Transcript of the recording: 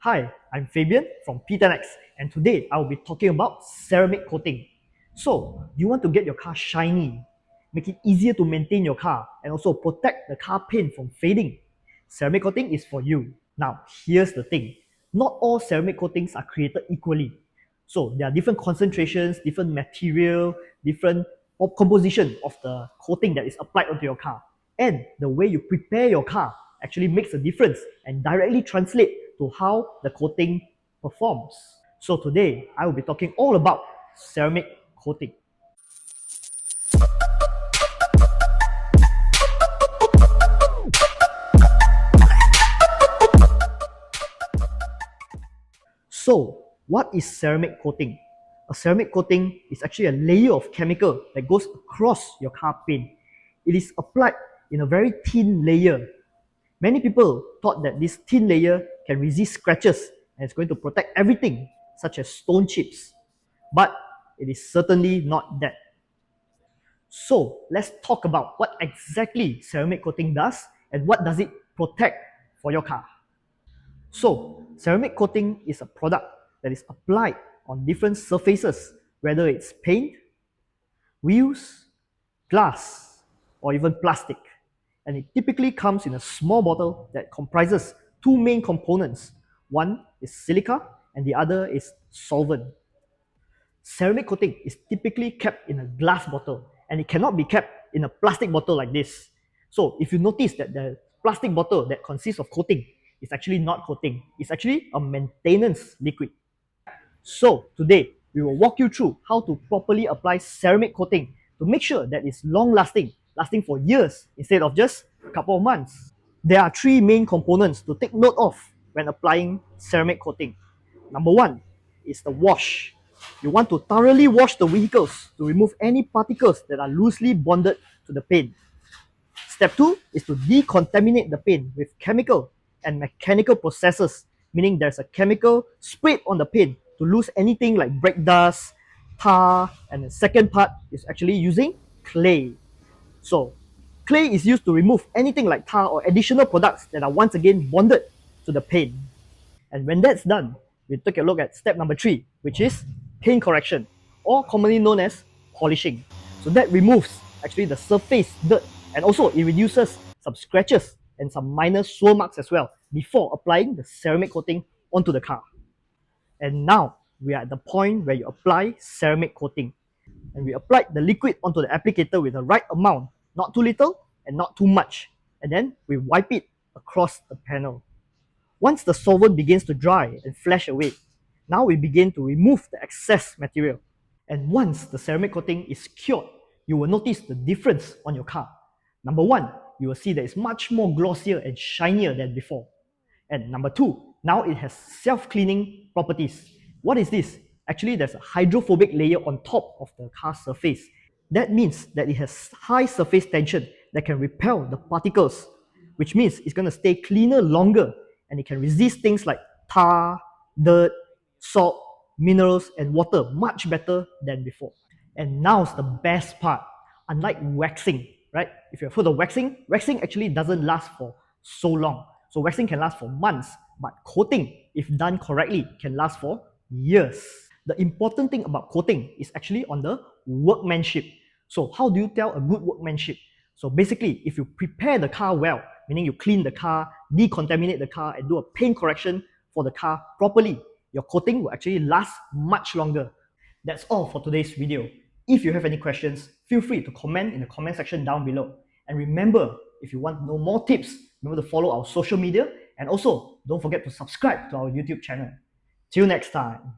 Hi, I'm Fabian from P10X, and today I will be talking about ceramic coating. So, do you want to get your car shiny, make it easier to maintain your car, and also protect the car paint from fading? Ceramic coating is for you. Now, here's the thing. Not all ceramic coatings are created equally. So, there are different concentrations, different material, different composition of the coating that is applied onto your car. And the way you prepare your car actually makes a difference and directly translate to how the coating performs. So today, I will be talking all about ceramic coating. So, what is ceramic coating? A ceramic coating is actually a layer of chemical that goes across your car paint. It is applied in a very thin layer. Many people thought that this thin layer can resist scratches and it's going to protect everything, such as stone chips. But it is certainly not that. So let's talk about what exactly ceramic coating does and what does it protect for your car. So ceramic coating is a product that is applied on different surfaces, whether it's paint, wheels, glass, or even plastic. And it typically comes in a small bottle that comprises two main components. One is silica and the other is solvent. Ceramic coating is typically kept in a glass bottle and it cannot be kept in a plastic bottle like this. So if you notice that the plastic bottle that consists of coating is actually not coating, it's actually a maintenance liquid. So today, we will walk you through how to properly apply ceramic coating to make sure that it's long lasting, lasting for years instead of just a couple of months. There are three main components to take note of when applying ceramic coating. Number one is the wash. You want to thoroughly wash the vehicles to remove any particles that are loosely bonded to the paint. Step two is to decontaminate the paint with chemical and mechanical processes, meaning there's a chemical sprayed on the paint to lose anything like brake dust, tar, and the second part is actually using clay. So, clay is used to remove anything like tar or additional products that are once again bonded to the paint. And when that's done, we take a look at step number three, which is paint correction, or commonly known as polishing. So that removes actually the surface dirt and also it reduces some scratches and some minor swirl marks as well before applying the ceramic coating onto the car. And now we are at the point where you apply ceramic coating. And we applied the liquid onto the applicator with the right amount, not too little and not too much. And then we wipe it across the panel. Once the solvent begins to dry and flash away, now we begin to remove the excess material. And once the ceramic coating is cured, you will notice the difference on your car. Number one, you will see that it's much more glossier and shinier than before. And number two, now it has self-cleaning properties. What is this? Actually, there's a hydrophobic layer on top of the car surface. That means that it has high surface tension that can repel the particles, which means it's going to stay cleaner longer and it can resist things like tar, dirt, salt, minerals, and water much better than before. And now's the best part. Unlike waxing, right? If you've heard of waxing, waxing actually doesn't last for so long. So waxing can last for months, but coating, if done correctly, can last for years. The important thing about coating is actually on the workmanship. So how do you tell a good workmanship? So basically, if you prepare the car well, meaning you clean the car, decontaminate the car, and do a paint correction for the car properly, your coating will actually last much longer. That's all for today's video. If you have any questions, feel free to comment in the comment section down below. And remember, if you want to know more tips, remember to follow our social media and also don't forget to subscribe to our YouTube channel. Till next time.